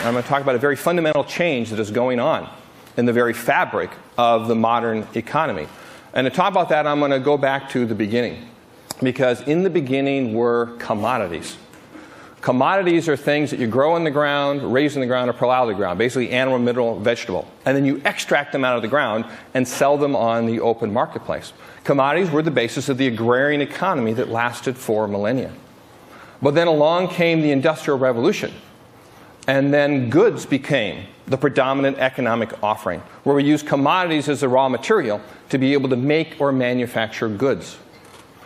I'm going to talk about a very fundamental change that is going on in the very fabric of the modern economy. And to talk about that, I'm going to go back to the beginning. Because in the beginning were commodities. Commodities are things that you grow in the ground, raise in the ground, or pull out of the ground. Basically animal, mineral, vegetable. And then you extract them out of the ground and sell them on the open marketplace. Commodities were the basis of the agrarian economy that lasted for millennia. But then along came the Industrial Revolution. And then goods became the predominant economic offering, where we use commodities as the raw material to be able to make or manufacture goods.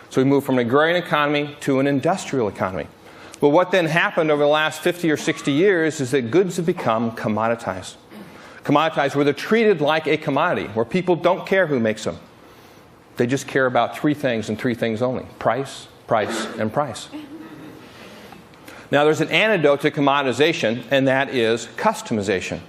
So we moved from an agrarian economy to an industrial economy. But what then happened over the last 50 or 60 years is that goods have become commoditized. Commoditized where they're treated like a commodity, where people don't care who makes them. They just care about three things and three things only: price, price, and price. Now there's an antidote to commoditization, and that is customization.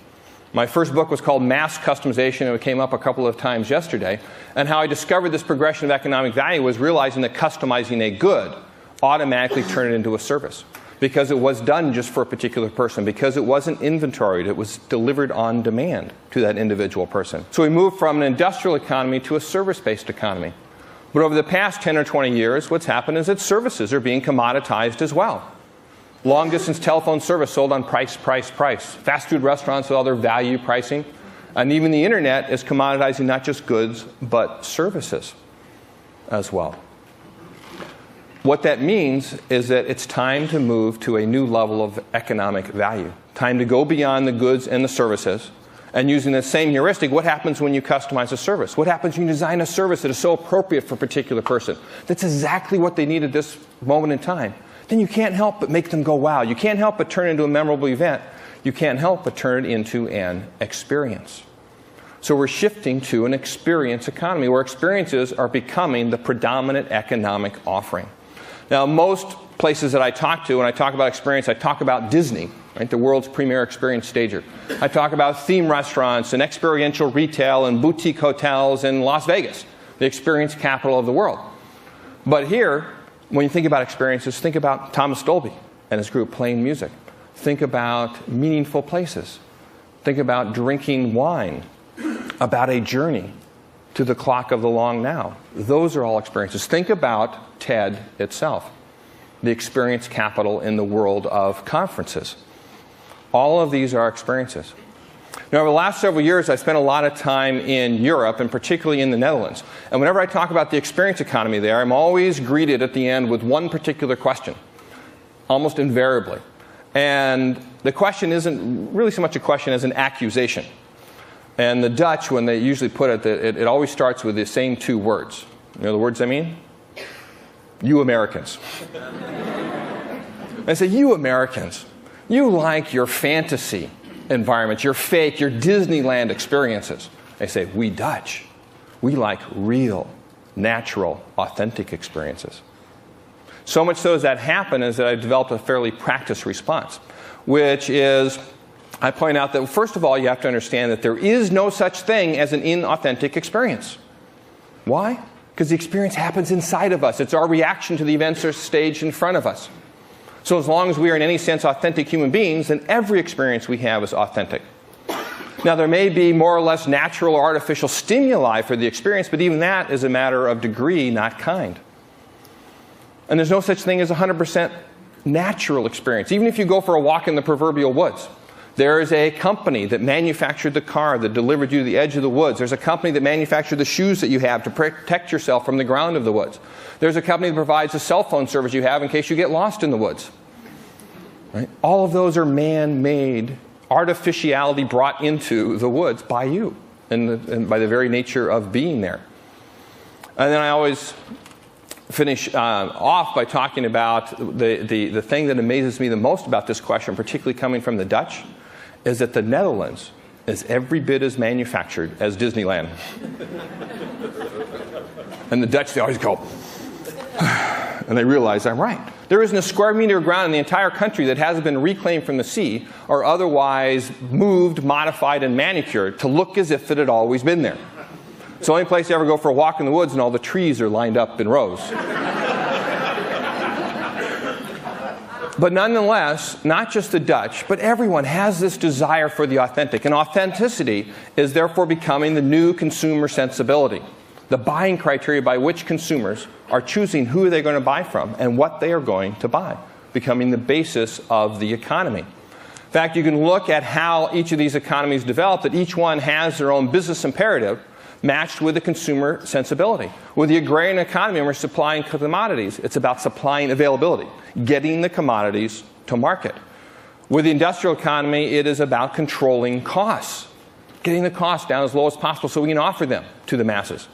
My first book was called Mass Customization, and it came up a couple of times yesterday. And how I discovered this progression of economic value was realizing that customizing a good automatically turned it into a service. Because it was done just for a particular person. Because it wasn't inventoried. It was delivered on demand to that individual person. So we moved from an industrial economy to a service-based economy. But over the past 10 or 20 years, what's happened is that services are being commoditized as well. Long-distance telephone service sold on price, price, price. Fast food restaurants with all their value pricing. And even the internet is commoditizing not just goods, but services as well. What that means is that it's time to move to a new level of economic value. Time to go beyond the goods and the services. And using the same heuristic, what happens when you customize a service? What happens when you design a service that is so appropriate for a particular person? That's exactly what they need at this moment in time. Then you can't help but make them go, wow. You can't help but turn it into a memorable event. You can't help but turn it into an experience. So we're shifting to an experience economy, where experiences are becoming the predominant economic offering. Now, most places that I talk to, when I talk about experience, I talk about Disney, right, the world's premier experience stager. I talk about theme restaurants and experiential retail and boutique hotels in Las Vegas, the experience capital of the world. But here, when you think about experiences, think about Thomas Dolby and his group playing music. Think about meaningful places. Think about drinking wine, about a journey to the clock of the long now. Those are all experiences. Think about TED itself, the experience capital in the world of conferences. All of these are experiences. Now, over the last several years, I spent a lot of time in Europe, and particularly in the Netherlands. And whenever I talk about the experience economy there, I'm always greeted at the end with one particular question, almost invariably. And the question isn't really so much a question as an accusation. And the Dutch, when they usually put it, it always starts with the same two words. You know the words I mean? You Americans. I say, you Americans, you like your fantasy environments, your fake, your Disneyland experiences. They say, we Dutch, we like real, natural, authentic experiences. So much so as that happened is that I developed a fairly practiced response, which is, I point out that first of all, you have to understand that there is no such thing as an inauthentic experience. Why? Because the experience happens inside of us. It's our reaction to the events that are staged in front of us. So as long as we are in any sense authentic human beings, then every experience we have is authentic. Now, there may be more or less natural or artificial stimuli for the experience, but even that is a matter of degree, not kind. And there's no such thing as 100% natural experience. Even if you go for a walk in the proverbial woods, there is a company that manufactured the car that delivered you to the edge of the woods. There's a company that manufactured the shoes that you have to protect yourself from the ground of the woods. There's a company that provides the cell phone service you have in case you get lost in the woods. Right? All of those are man-made, artificiality brought into the woods by you and by the very nature of being there. And then I always finish off by talking about the thing that amazes me the most about this question, particularly coming from the Dutch, is that the Netherlands is every bit as manufactured as Disneyland. And the Dutch, they always go, and they realize I'm right. There isn't a square meter of ground in the entire country that hasn't been reclaimed from the sea or otherwise moved, modified, and manicured to look as if it had always been there. It's the only place you ever go for a walk in the woods and all the trees are lined up in rows. But nonetheless, not just the Dutch, but everyone has this desire for the authentic. And authenticity is therefore becoming the new consumer sensibility, the buying criteria by which consumers are choosing who they're going to buy from and what they are going to buy, becoming the basis of the economy. In fact, you can look at how each of these economies develop, that each one has their own business imperative matched with the consumer sensibility. With the agrarian economy, we're supplying commodities. It's about supplying availability, getting the commodities to market. With the industrial economy, it is about controlling costs, getting the costs down as low as possible so we can offer them to the masses.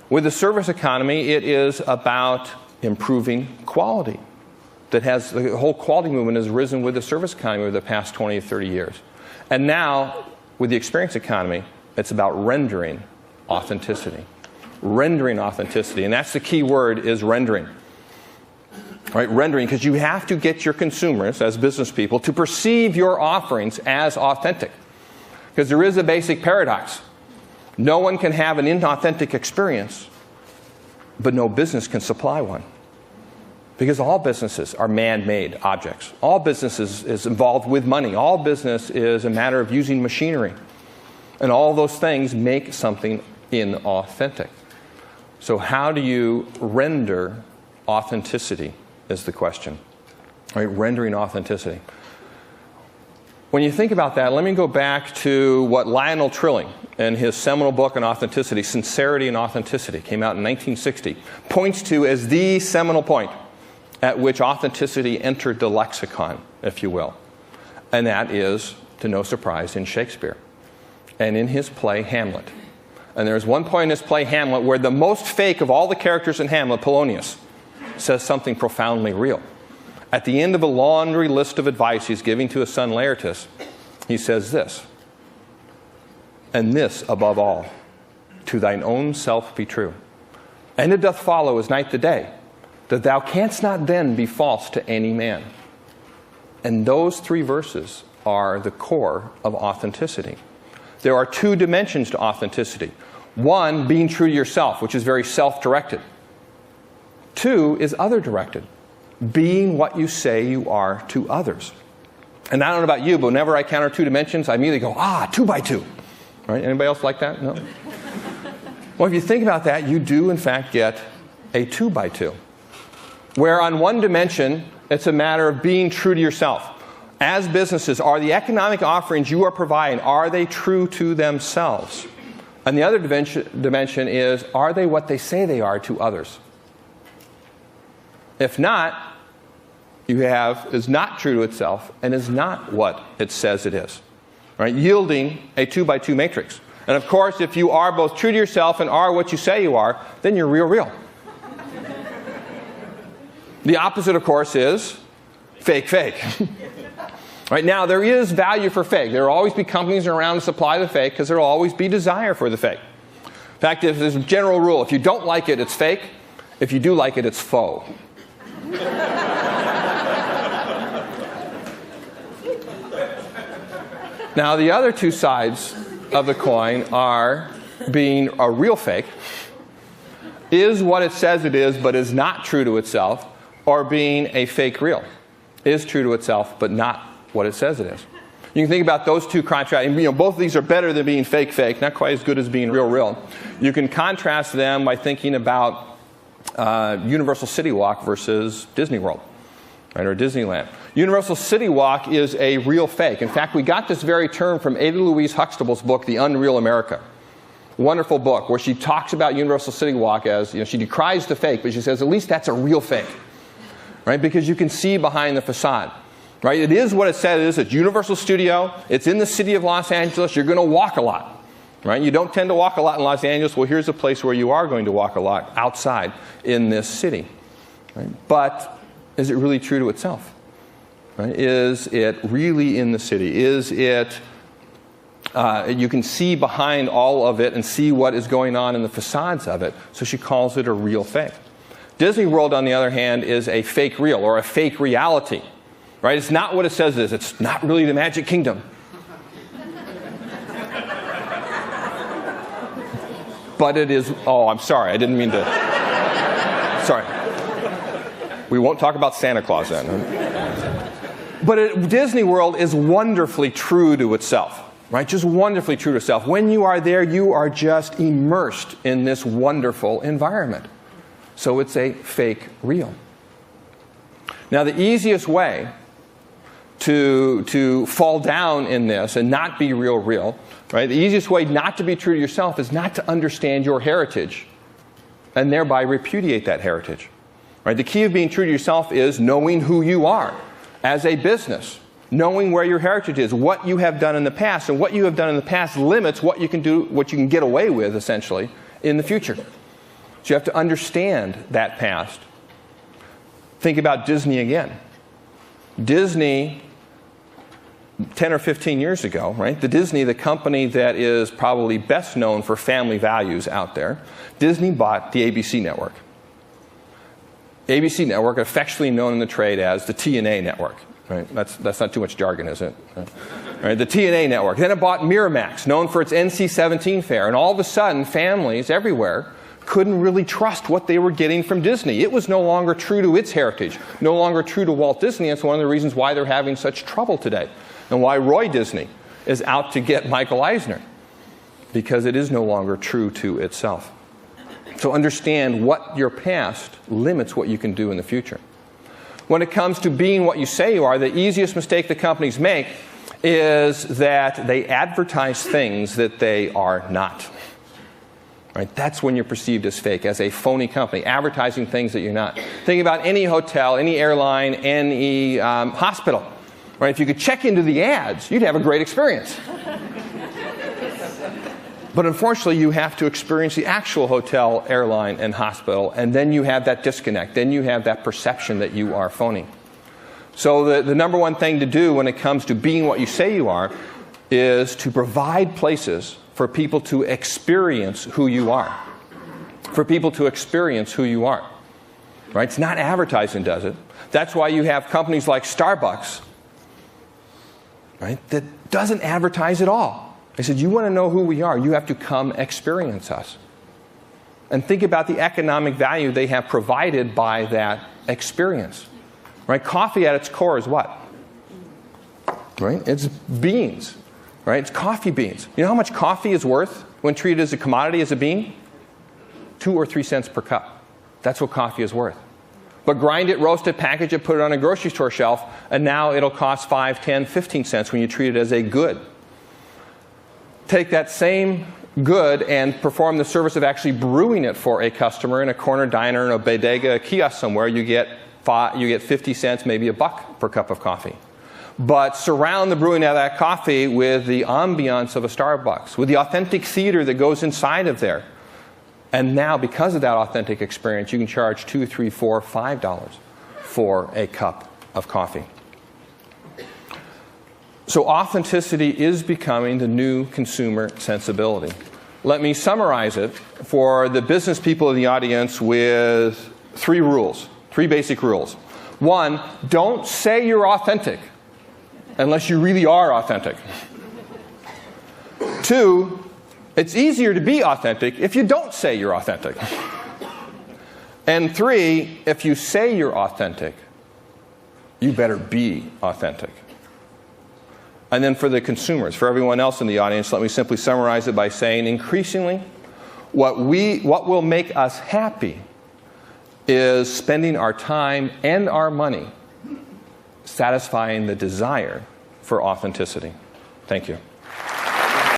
With the service economy, it is about improving quality. The whole quality movement has risen with the service economy over the past 20 or 30 years. And now, with the experience economy, it's about rendering authenticity. Rendering authenticity. And that's the key word, is rendering. Right? Rendering, because you have to get your consumers, as business people, to perceive your offerings as authentic. Because there is a basic paradox. No one can have an inauthentic experience, but no business can supply one. Because all businesses are man-made objects. All business is involved with money. All business is a matter of using machinery. And all those things make something inauthentic. So how do you render authenticity is the question. Right? Rendering authenticity. When you think about that, let me go back to what Lionel Trilling, in his seminal book on authenticity, Sincerity and Authenticity, came out in 1960, points to as the seminal point at which authenticity entered the lexicon, if you will. And that is, to no surprise, in Shakespeare and in his play Hamlet. And there's one point in his play Hamlet where the most fake of all the characters in Hamlet, Polonius, says something profoundly real. At the end of a laundry list of advice he's giving to his son Laertes, he says this, "And this above all, to thine own self be true. And it doth follow as night the day, that thou canst not then be false to any man." And those three verses are the core of authenticity. There are two dimensions to authenticity. One, being true to yourself, which is very self-directed. Two is other-directed, being what you say you are to others. And I don't know about you, but whenever I encounter two dimensions, I immediately go, 2 by 2. Right? Anybody else like that? No? Well, if you think about that, you do, in fact, get a 2 by 2. Where on one dimension, it's a matter of being true to yourself. As businesses, are the economic offerings you are providing, are they true to themselves? And the other dimension is, are they what they say they are to others? If not, you have is not true to itself and is not what it says it is. Right? Yielding a 2 by 2 matrix. And of course, if you are both true to yourself and are what you say you are, then you're real. The opposite, of course, is fake. Right now, there is value for fake. There will always be companies around to supply the fake because there will always be desire for the fake. In fact, there's a general rule. If you don't like it, it's fake. If you do like it, it's faux. Now, the other two sides of the coin are being a real fake, is what it says it is but is not true to itself, or being a fake real, is true to itself but not what it says it is. You can think about those two contrasts. Both of these are better than being fake, not quite as good as being real. You can contrast them by thinking about Universal City Walk versus Disney World, right, or Disneyland. Universal City Walk is a real fake. In fact, we got this very term from Ada Louise Huxtable's book, The Unreal America. Wonderful book where she talks about Universal City Walk as, she decries the fake, but she says at least that's a real fake, right? Because you can see behind the facade. Right? It is what it said it is. It's Universal Studio. It's in the city of Los Angeles. You're going to walk a lot. Right? You don't tend to walk a lot in Los Angeles. Well, here's a place where you are going to walk a lot outside in this city. Right? But is it really true to itself? Right? Is it really in the city? Is it, you can see behind all of it and see what is going on in the facades of it. So she calls it a real fake. Disney World, on the other hand, is a fake real or a fake reality. Right? It's not what it says it is. It's not really the Magic Kingdom. But it is... Oh, I'm sorry. I didn't mean to... Sorry. We won't talk about Santa Claus then. But Disney World is wonderfully true to itself. Right? Just wonderfully true to itself. When you are there, you are just immersed in this wonderful environment. So it's a fake real. Now, the easiest way to fall down in this and not be real, right? The easiest way not to be true to yourself is not to understand your heritage and thereby repudiate that heritage. Right? The key of being true to yourself is knowing who you are as a business. Knowing where your heritage is, what you have done in the past, and what you have done in the past limits what you can do, what you can get away with, essentially, in the future. So you have to understand that past. Think about Disney again. Disney, 10 or 15 years ago, right? The company that is probably best known for family values out there, Disney bought the ABC network. ABC network, affectionately known in the trade as the TNA network. Right? That's not too much jargon, is it? Right? The TNA network. Then it bought Miramax, known for its NC-17 fare. And all of a sudden, families everywhere couldn't really trust what they were getting from Disney. It was no longer true to its heritage, no longer true to Walt Disney. That's one of the reasons why they're having such trouble today. And why Roy Disney is out to get Michael Eisner. Because it is no longer true to itself. So understand what your past limits what you can do in the future. When it comes to being what you say you are, the easiest mistake that companies make is that they advertise things that they are not. Right? That's when you're perceived as fake, as a phony company, advertising things that you're not. Think about any hotel, any airline, any hospital. Right? If you could check into the ads, you'd have a great experience. But unfortunately, you have to experience the actual hotel, airline, and hospital, and then you have that disconnect. Then you have that perception that you are phony. So the number one thing to do when it comes to being what you say you are is to provide places for people to experience who you are. For people to experience who you are. Right? It's not advertising does it. That's why you have companies like Starbucks, right, that doesn't advertise at all. They said, you want to know who we are, you have to come experience us. And think about the economic value they have provided by that experience. Right? Coffee at its core is what? Right? It's beans. Right? It's coffee beans. You know how much coffee is worth when treated as a commodity, as a bean? 2 or 3 cents per cup. That's what coffee is worth. But grind it, roast it, package it, put it on a grocery store shelf, and now it'll cost 5, 10, 15 cents when you treat it as a good. Take that same good and perform the service of actually brewing it for a customer in a corner diner, in a bodega, a kiosk somewhere. You get 50 cents, maybe $1 per cup of coffee. But surround the brewing of that coffee with the ambiance of a Starbucks, with the authentic theater that goes inside of there. And now, because of that authentic experience, you can charge $2, $3, $4, $5 for a cup of coffee. So authenticity is becoming the new consumer sensibility. Let me summarize it for the business people in the audience with 3 rules, 3 basic rules. 1, don't say you're authentic unless you really are authentic. 2, it's easier to be authentic if you don't say you're authentic. And 3, if you say you're authentic, you better be authentic. And then for the consumers, for everyone else in the audience, let me simply summarize it by saying, increasingly, what will make us happy is spending our time and our money satisfying the desire for authenticity. Thank you.